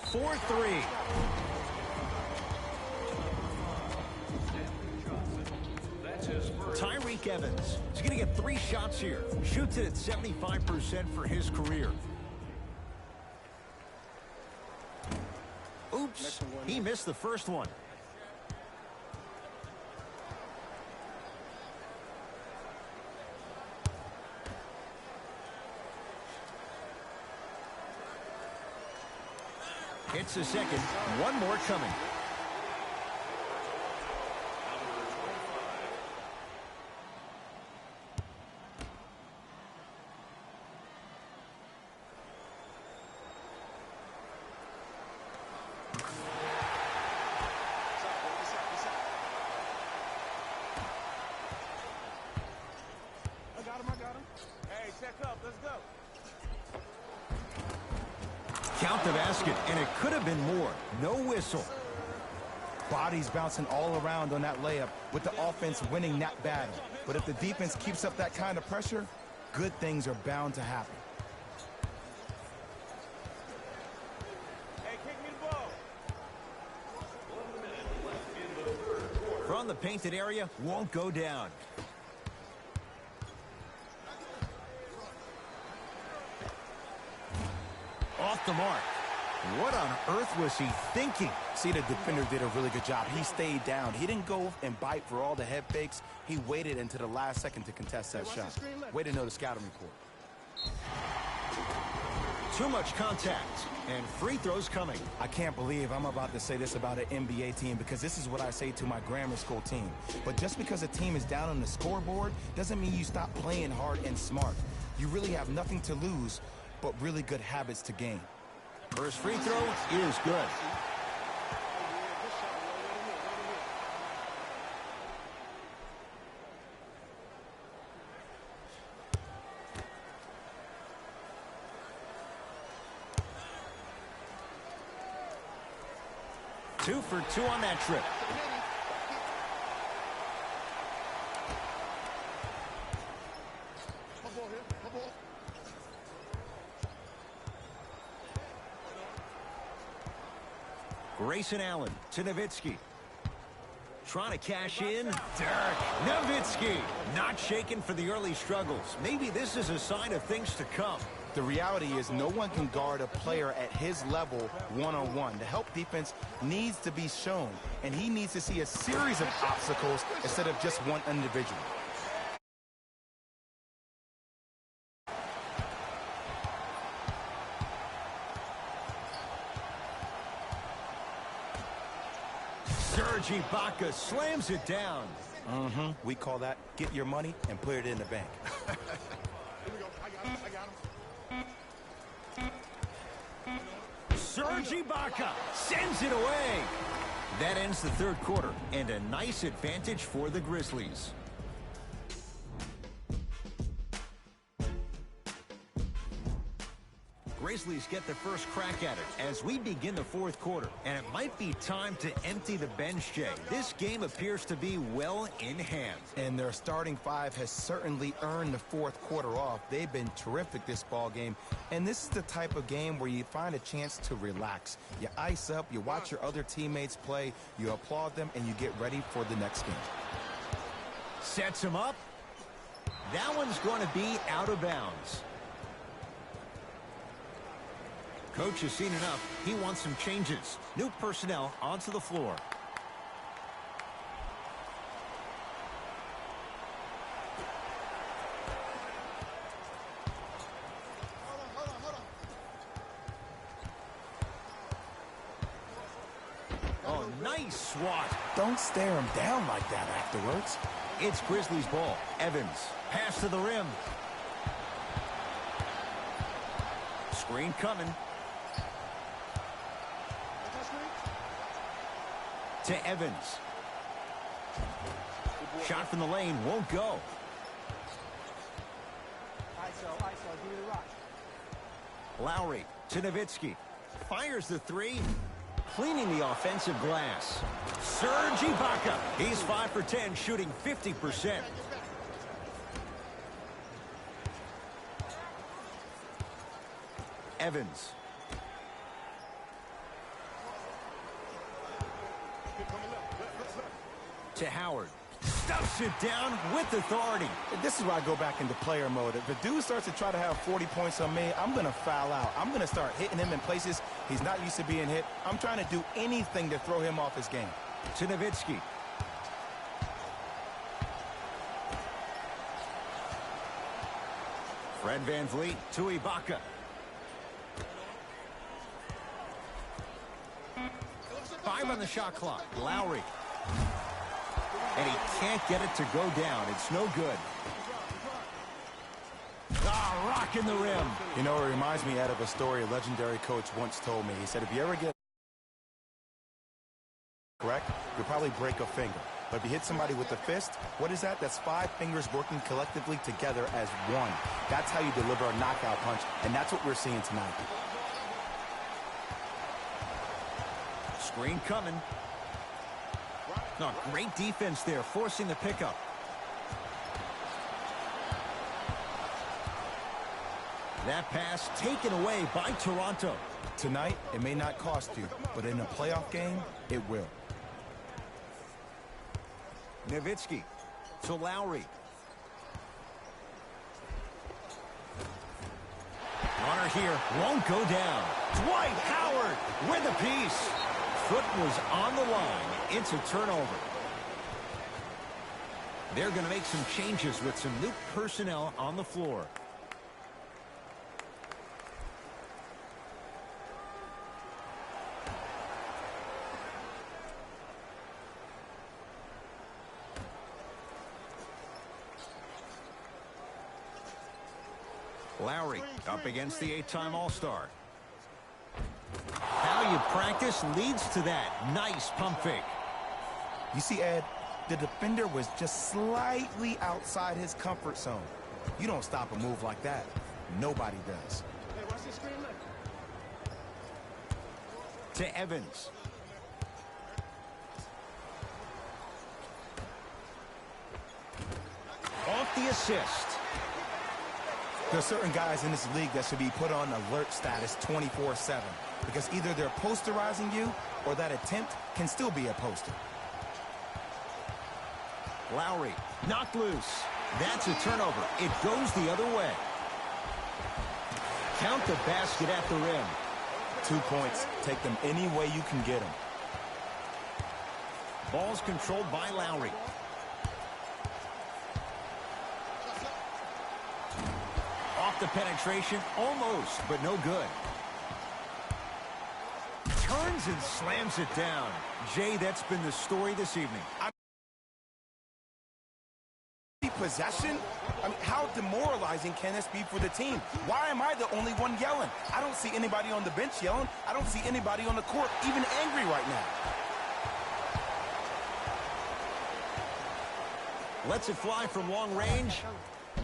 For three. Tyreek Evans. He's going to get 3 shots here. Shoots it at 75% for his career. Oops. He missed the first one. Hits the second. One more coming. I got him. Hey, check up. Let's go. Count the basket, and it could have been more. No whistle. Bodies bouncing all around on that layup with the offense winning that battle. But if the defense keeps up that kind of pressure, good things are bound to happen. Hey, kick me the ball. From the painted area, won't go down. Off the mark. What on earth was he thinking? See, the defender did a really good job. He stayed down. He didn't go and bite for all the head fakes. He waited until the last second to contest that shot. Way to know the scouting report. Too much contact, and free throws coming. I can't believe I'm about to say this about an NBA team, because this is what I say to my grammar school team. But just because a team is down on the scoreboard doesn't mean you stop playing hard and smart. You really have nothing to lose, but really good habits to gain. First free throw is good. Two for two on that trip. Grayson Allen to Nowitzki. Trying to cash in. Dirk Nowitzki not shaken for the early struggles. Maybe this is a sign of things to come. The reality is no one can guard a player at his level one-on-one. The help defense needs to be shown, and he needs to see a series of obstacles instead of just one individual. Serge Ibaka slams it down. We call that get your money and put it in the bank. Here we go. I got him. Serge Ibaka sends it away. That ends the third quarter, and a nice advantage for the Grizzlies. Grizzlies get the first crack at it as we begin the fourth quarter, and it might be time to empty the bench, Jay. This game appears to be well in hand. And their starting five has certainly earned the fourth quarter off. They've been terrific this ball game, and this is the type of game where you find a chance to relax. You ice up, you watch your other teammates play, you applaud them, and you get ready for the next game. Sets him up. That one's going to be out of bounds. Coach has seen enough. He wants some changes. New personnel onto the floor. Oh, nice swat. Don't stare him down like that afterwards. It's Grizzlies ball. Evans. Pass to the rim. Screen coming. To Evans. Shot from the lane won't go. ISO, give me the rock. Lowry to Nowitzki. Fires the three. Cleaning the offensive glass. Serge Ibaka. He's 5 for 10, shooting 50%. Evans. To Howard. Stuffs it down with authority. This is where I go back into player mode. If the dude starts to try to have 40 points on me, I'm going to foul out. I'm going to start hitting him in places he's not used to being hit. I'm trying to do anything to throw him off his game. To Nowitzki. Fred VanVleet to Ibaka. Five on the shot clock. Lowry. And he can't get it to go down. It's no good. Ah, rocking the rim. You know, it reminds me, Ed, of a story a legendary coach once told me. He said, if you ever get correct, you'll probably break a finger. But if you hit somebody with a fist, what is that? That's 5 fingers working collectively together as one. That's how you deliver a knockout punch, and that's what we're seeing tonight. Screen coming. No, great defense there, forcing the pickup. That pass taken away by Toronto. Tonight, it may not cost you, but in a playoff game, it will. Nowitzki to Lowry. Runner here won't go down. Dwight Howard with a piece. Foot was on the line. It's a turnover. They're going to make some changes with some new personnel on the floor. Lowry up against the 8-time All-Star. How you practice leads to that. Nice pump fake. You see, Ed, the defender was just slightly outside his comfort zone. You don't stop a move like that. Nobody does. Hey, watch this screen left. To Evans. Off the assist. There's certain guys in this league that should be put on alert status 24/7 because either they're posterizing you or that attempt can still be a poster. Lowry knocked loose. That's a turnover. It goes the other way. Count the basket at the rim. 2 points. Take them any way you can get them. Ball's controlled by Lowry. Off the penetration, almost, but no good. Turns and slams it down. Jay, that's been the story this evening. Possession? I mean, how demoralizing can this be for the team? Why am I the only one yelling? I don't see anybody on the bench yelling. I don't see anybody on the court even angry right now. Lets it fly from long range.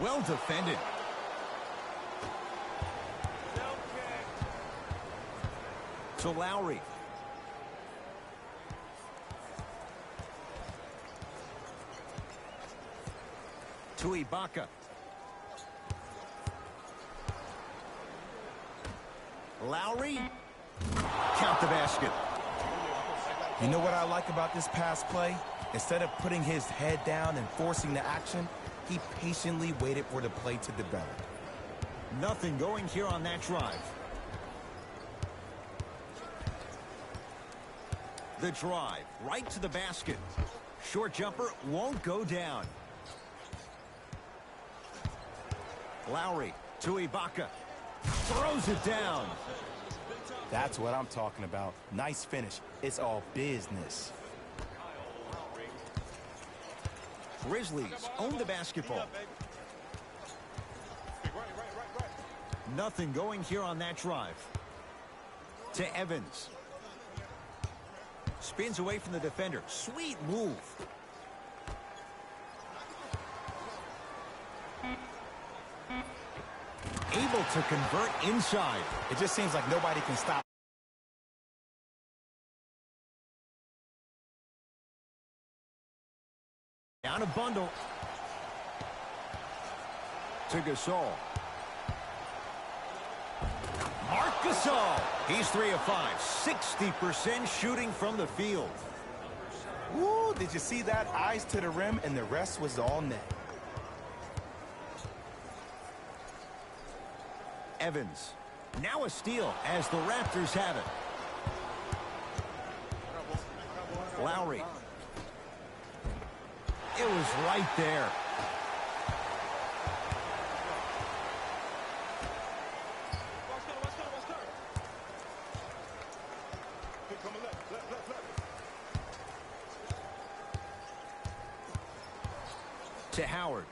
Well defended. To Lowry. To Ibaka. Lowry. Count the basket. You know what I like about this pass play? Instead of putting his head down and forcing the action, he patiently waited for the play to develop. Nothing going here on that drive. The drive, right to the basket. Short jumper won't go down. Lowry to Ibaka. Throws it down. That's what I'm talking about. Nice finish. It's all business. Grizzlies own the basketball. Nothing going here on that drive. To Evans. Spins away from the defender. Sweet move. able to convert inside. It just seems like nobody can stop. Down a bundle. To Gasol. Marc Gasol. He's 3 of 5. 60% shooting from the field. Woo, did you see that? Eyes to the rim, and the rest was all net. Evans. Now a steal as the Raptors have it. Lowry. It was right there. To Howard.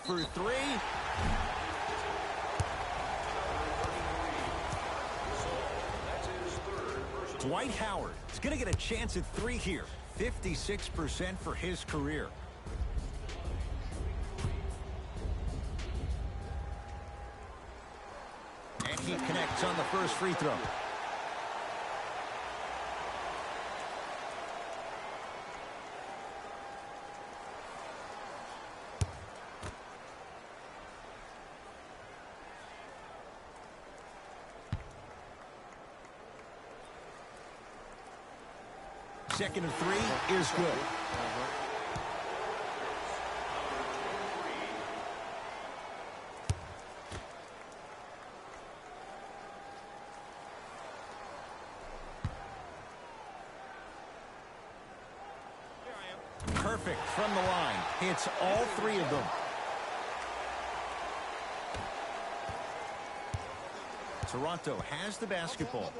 For 3. Dwight Howard is going to get a chance at 3 here. 56% for his career. And he connects on the first free throw. Second and 3 is good. Perfect from the line. Hits all 3 of them. Toronto has the basketball.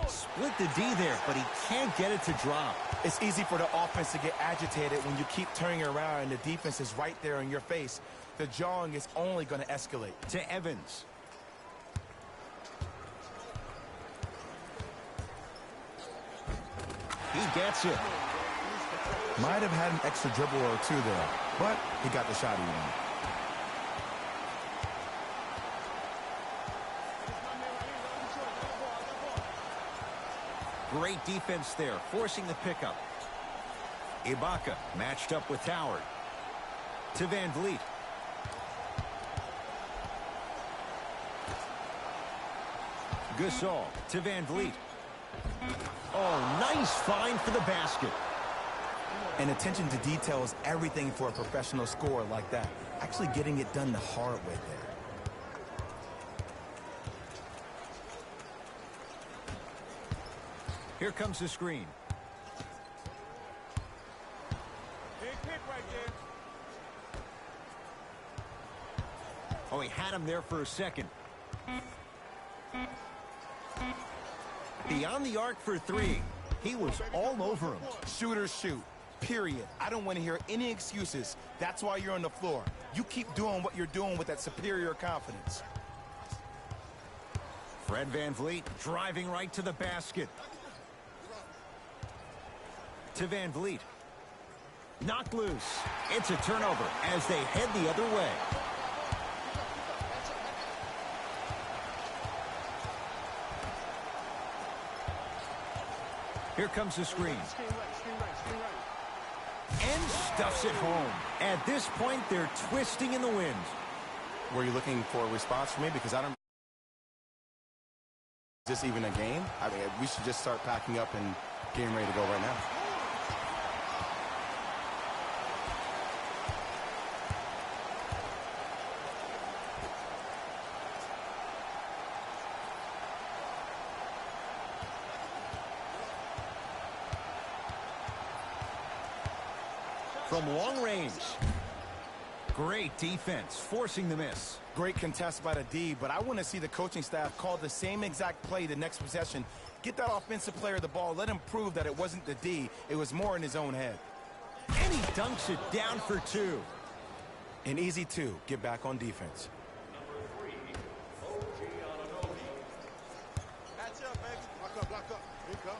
Split the D there, but he can't get it to drop. It's easy for the offense to get agitated when you keep turning around and the defense is right there in your face. The jawing is only going to escalate. To Evans. He gets it. Might have had an extra dribble or 2 there, but he got the shot he wanted. Great defense there, forcing the pickup. Ibaka matched up with Howard. To Van Vliet. Gasol to Van Vliet. Oh, nice find for the basket. And attention to detail is everything for a professional scorer like that. Actually getting it done the hard way there. Here comes the screen. Big pick right there. Oh, he had him there for a second. Beyond the arc for 3. He was all over him. Shooters shoot. Period. I don't want to hear any excuses. That's why you're on the floor. You keep doing what you're doing with that superior confidence. Fred Van Vliet driving right to the basket. To Van Vliet. Knocked loose. It's a turnover as they head the other way. Here comes the screen. And stuffs it home. At this point, they're twisting in the wind. Were you looking for a response from me? Because I don't... Is this even a game? I mean, we should just start packing up and getting ready to go right now. From long range. Great defense, forcing the miss. Great contest by the D, but I want to see the coaching staff call the same exact play the next possession. Get that offensive player the ball. Let him prove that it wasn't the D. It was more in his own head. And he dunks it down for 2. An easy 2. Get back on defense. Match up, baby. Lock up, lock up. Here you go.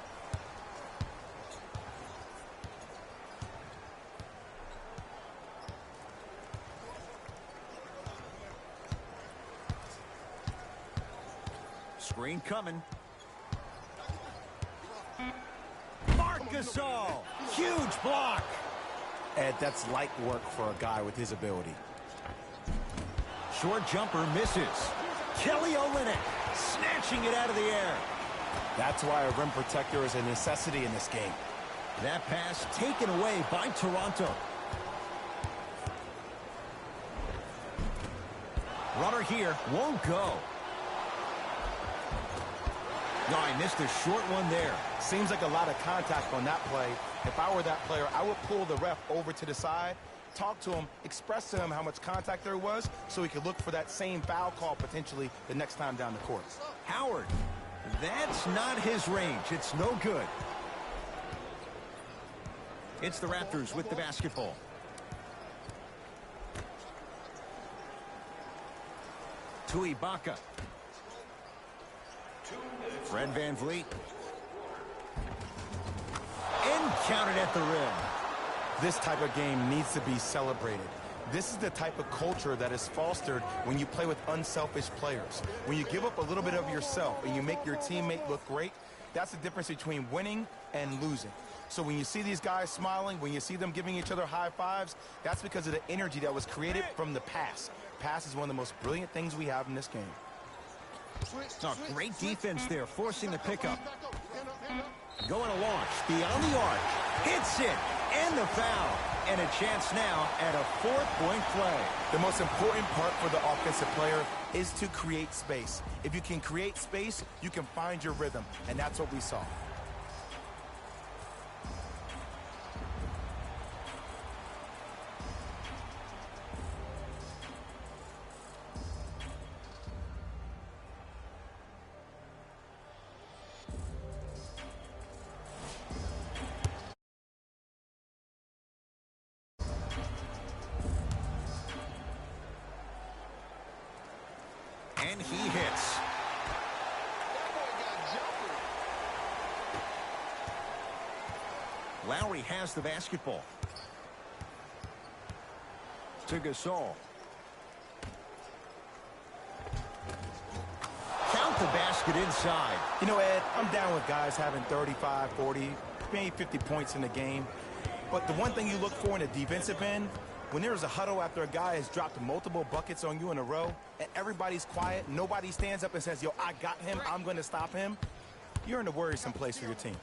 Screen coming. Gasol, huge block. Ed, that's light work for a guy with his ability. Short jumper misses. Kelly Olynyk snatching it out of the air. That's why a rim protector is a necessity in this game. That pass taken away by Toronto. Runner here won't go. No, I missed a short one there. Seems like a lot of contact on that play. If I were that player, I would pull the ref over to the side, talk to him, express to him how much contact there was so he could look for that same foul call potentially the next time down the court. Howard, that's not his range. It's no good. It's the Raptors with the basketball. To Ibaka. Fred VanVleet. And counted at the rim. This type of game needs to be celebrated. This is the type of culture that is fostered when you play with unselfish players. When you give up a little bit of yourself and you make your teammate look great, that's the difference between winning and losing. So when you see these guys smiling, when you see them giving each other high fives, that's because of the energy that was created from the pass. Pass is one of the most brilliant things we have in this game. Oh, great defense there, forcing the pickup. Going to launch, beyond the arc, hits it, and the foul. And a chance now at a 4-point play. The most important part for the offensive player is to create space. If you can create space, you can find your rhythm, and that's what we saw. And he hits. Lowry has the basketball. To Gasol. Count the basket inside. You know, Ed, I'm down with guys having 35, 40, maybe 50 points in the game. But the one thing you look for in a defensive end, when there's a huddle after a guy has dropped multiple buckets on you in a row, and everybody's quiet, nobody stands up and says, yo, I got him, I'm going to stop him, you're in a worrisome place for your team.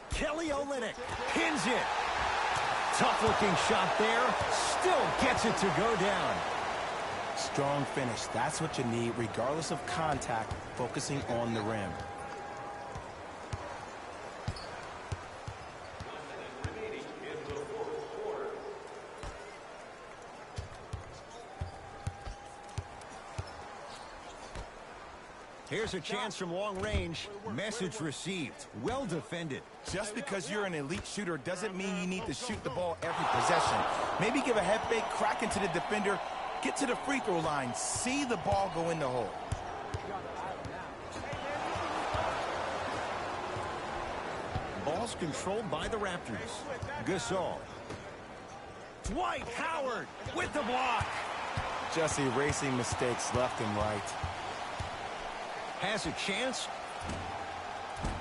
Kelly Olynyk pins it. Tough-looking shot there. Still gets it to go down. Strong finish. That's what you need, regardless of contact, focusing on the rim. Here's a chance from long range. Message received. Well defended. Just because you're an elite shooter doesn't mean you need to shoot the ball every possession. Maybe give a head fake, crack into the defender, get to the free throw line, see the ball go in the hole. Ball's controlled by the Raptors. Gasol. Dwight Howard with the block. Just erasing mistakes left and right. Has a chance.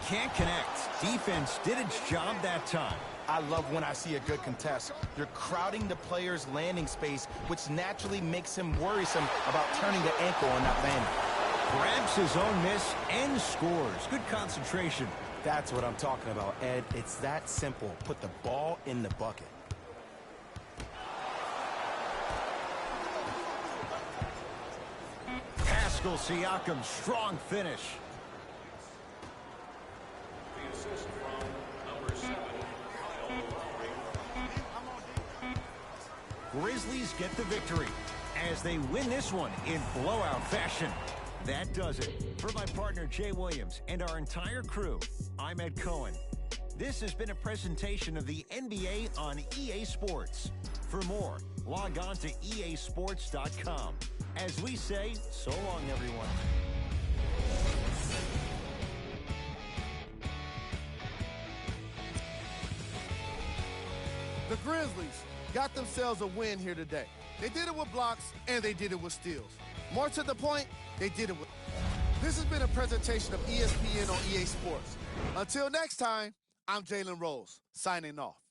Can't connect. Defense did its job that time. I love when I see a good contest. You're crowding the player's landing space, which naturally makes him worrisome about turning the ankle on that landing. Grabs his own miss and scores. Good concentration. That's what I'm talking about, Ed. It's that simple. Put the ball in the bucket. Pascal Siakam, strong finish. The assist from number 7, Kyle Lowry. Grizzlies get the victory as they win this one in blowout fashion. That does it. For my partner Jay Williams and our entire crew, I'm Ed Cohen. This has been a presentation of the NBA on EA Sports. For more, log on to easports.com. As we say, so long, everyone. The Grizzlies got themselves a win here today. They did it with blocks, and they did it with steals. More to the point, they did it with. This has been a presentation of ESPN on EA Sports. Until next time, I'm Jalen Rose, signing off.